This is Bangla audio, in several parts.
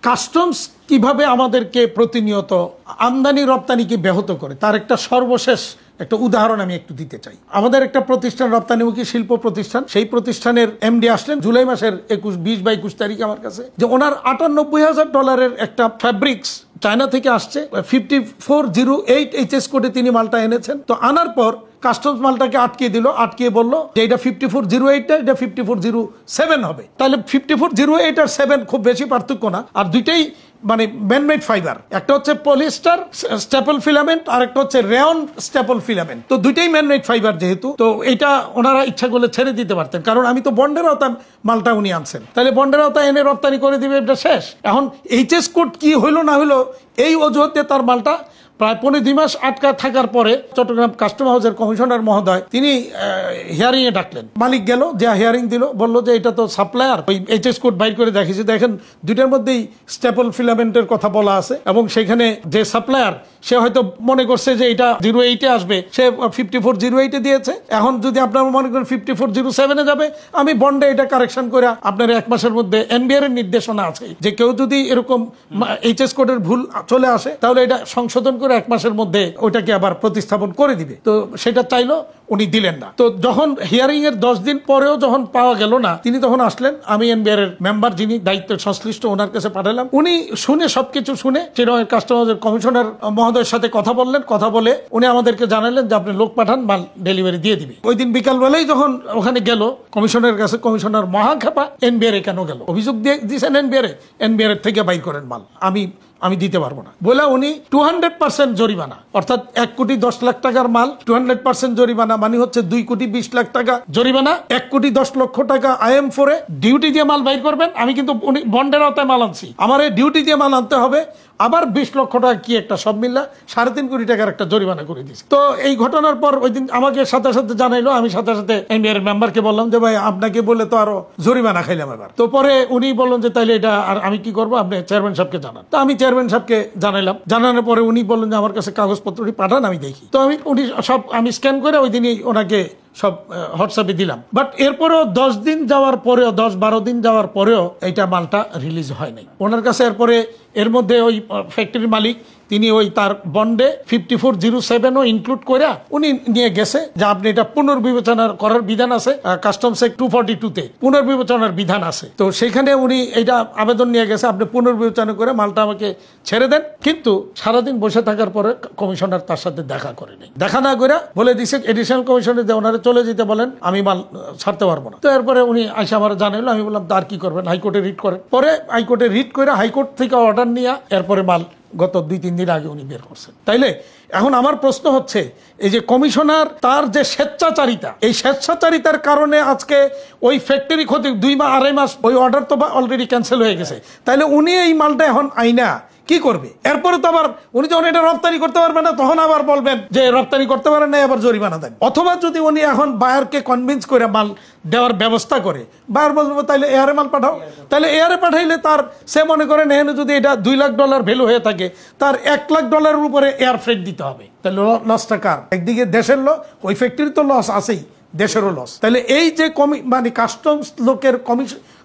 কাস্টমস কিভাবে আমাদেরকে প্রতিনিয়ত আমদানি রপ্তানিকে ব্যাহত করে তার একটা সর্বশেষ একটা উদাহরণ আমি একটু দিতে চাই। আমাদের একটা প্রতিষ্ঠান, রপ্তানিমুখী শিল্প প্রতিষ্ঠান, সেই প্রতিষ্ঠানের এমডি আসলেন জুলাই মাসের 20 বা 21 তারিখে আমার কাছে, যে ওনার $98,000 একটা ফ্যাব্রিক্স চায়না থেকে আসছে, 5408 HS কোডে তিনি মালটা এনেছেন। তো আনার পর কাস্টমস মালটাকে আটকিয়ে দিল, আটকিয়ে বলল যে এটা 5408 না, এটা 5407 হবে। তাহলে 5408 আর 7 খুব বেশি পার্থক্য না, আর দুইটাই মানে ম্যানমেড ফাইবার। একটা হচ্ছে পলিস্টার স্ট্যাপল ফিলামেন্ট, আর একটা হচ্ছে রেয়ন স্ট্যাপল ফিলামেন্ট। তো দুইটাই ম্যানমেড ফাইবার যেহেতু, তো এটা ওনারা ইচ্ছা করলে ছেড়ে দিতে পারতেন, কারণ আমি তো বন্ডের আওতায় মালটা উনি আনছেন, তাহলে বন্ডের আওতায় এনে রপ্তানি করে দিবে, এটা শেষ। এখন HS কোড কি হইলো না হইলো এই অজুহাতে তার মালটা প্রায় 15-2 মাস আটকা থাকার পরে চট্টগ্রাম কাস্টম হাউসের কমিশনার মহোদয় তিনি হিয়ারিং এ ডাকলেন। মালিক গেল, যে হিয়ারিং দিল, বললো যে এটা তো সাপ্লায়ার, ওই HS কোড বাইর করে দেখিয়েছে, দেখেন দুইটার মধ্যেই স্ট্যাপল ফিলামেন্টের কথা বলা আছে, এবং সেখানে যে সাপ্লায়ার সে হয়তো মনে করছে যে এটা 08 এ আসবে, সে 5408 এ দিয়েছে। এখন যদি আপনারা মনে করেন 5407 এ যাবে, আমি বন্ডে এটা কারেকশন করে আপনার 1 মাসের মধ্যে NBR এর নির্দেশনা আছে যে কেউ যদি এরকম HS কোডের ভুল চলে আসে তাহলে এটা সংশোধন করে 1 মাসের মধ্যে ওইটাকে আবার প্রতিস্থাপন করে দিবে। তো সেটা চাইলো, উনি দিলেন না। তো যখন হিয়ারিং এর 10 দিন পরেও যখন পাওয়া গেল না, তিনি তখন আসলেন, আমি NBR এর মেম্বার যিনি দায়িত্ব সংশ্লিষ্ট ওনার কাছে পাঠালাম। উনি শুনে, সবকিছু শুনে চিরনের কাস্টমার কমিশনার মহোদয়ের সাথে কথা বললেন, কথা বলে উনি আমাদেরকে জানালেন যে আপনি লোক পাঠান, মাল ডেলিভারি দিয়ে দিবে। ওই দিন বিকাল বেলায় যখন ওখানে গেল কমিশনারের কাছে, কমিশনার মহাখাপা, NBR এ কেন গেল, অভিযোগ দিয়েছেন NBR এর থেকে বাইর করেন মাল, আমি দিতে পারবো না বলে উনি 200% জরিমানা, অর্থাৎ 1,10,00,000 মাল 200% জরিমানা, মানে হচ্ছে 2,20,00,000 টাকা জরিমানা, 1,10,00,000 টাকা IM4 ডিউটি দিয়ে মাল বাইর করবেন। আমি কিন্তু উনি বন্ডের আওতায় মাল আনছি, আমার এই ডিউটি দিয়ে মাল আনতে হবে, আবার 20 লক্ষ টাকা কি একটা সব মিল্লা 3.5 কোটি টাকার একটা জরিমানা করে দিয়েছে। তো এই ঘটনার পর ওই দিন আমাকে সাথে সাথে জানাইলো, আমি সাথে সাথে NBR মেম্বারকে বললাম যে ভাই আপনাকে বলে তো আরো জরিমানা খাইলাম এবার। তো পরে উনি বললেন যে তাইলে এটা আর আমি কি করবো, আপনি চেয়ারম্যান সাহেবকে জানান। তো আমি চেয়ারম্যান সাহেবকে জানাইলাম, জানানোর পরে উনি বললেন যে আমার কাছে কাগজপত্রটি পাঠান, আমি দেখি। তো উনি সব আমি স্ক্যান করে ওই দিনই ওনাকে সব হোয়াটসঅ্যাপে দিলাম। বাট এরপরেও 10 দিন যাওয়ার পরেও, 10-12 দিন যাওয়ার পরেও এইটা মালটা রিলিজ হয় নাই ওনার কাছে। এরপরে এর মধ্যে ওই ফ্যাক্টরির মালিক তিনি ওই তার বন্ডে 5407ও ইনক্লুড করে উনি নিয়ে গেছে যে আপনি এটা পুনর্বিবেচনা করার বিধান আছে, কাস্টমস অ্যাক্ট 242-তে পুনর্বিবেচনার বিধান আছে। তো সেখানে উনি এটা আবেদন নিয়ে গেছে, আপনি পুনর্বিবেচনা করে মালটা আমাকে ছেড়ে দেন। কিন্তু সারাদিন বসে থাকার পরে কমিশনার তার সাথে দেখা করে নেই, দেখা না করে বলে দিছে এডিশনাল কমিশনার যে ওনারা চলে যেতে বলেন, আমি মাল ছাড়তে পারবো না। তো এরপরে উনি আইসা আমার জানাইলো, আমি বললাম তার কি করবেন, হাইকোর্টে রিট করেন। পরে হাইকোর্টে রিট করে হাইকোর্ট থেকে অর্ডার নিয়ে এরপরে মাল গত 2-3 দিন আগে উনি বের করছেন। তাইলে এখন আমার প্রশ্ন হচ্ছে, এই যে কমিশনার তার যে স্বেচ্ছাচারিতা, এই স্বেচ্ছাচারিতার কারণে আজকে ওই ফ্যাক্টরি ক্ষতি 2 বা 2.5 মাস, ওই অর্ডার তো অলরেডি ক্যান্সেল হয়ে গেছে। তাইলে উনি এই মালটা এখন আইনা কি করবে? এরপরে তো আবার উনি যখন এটা রপ্তানি করতে পারবেন না, তখন আবার বলবেন যে রপ্তানি করতে পারেন না, আবার জরিমানা দেন। অথবা যদি উনি এখন বায়ারকে কনভিন্স করে মাল দেওয়ার ব্যবস্থা করে, বায়ার বলবো তাহলে এয়ারে মাল পাঠাও, তাহলে এয়ারে পাঠাইলে তার সে মনে করেন এখানে যদি এটা $2 লাখ ভ্যালু হয়ে থাকে, তার $1 লাখ উপরে এয়ার ফ্রেট দিতে হবে। তাহলে লসটা কার? একদিকে দেশের লস, ওই ফ্যাক্টরি তো লস আছেই, দেশেরও লস। তাহলে এই যে মানে কাস্টমস লোকের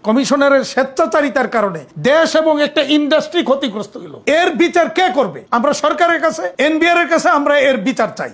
কমিশনারের স্বেচ্ছাচারিতার কারণে দেশ এবং একটা ইন্ডাস্ট্রি ক্ষতিগ্রস্ত হলো। এর বিচার কে করবে? আমরা সরকারের কাছে, NBR এর কাছে আমরা এর বিচার চাই।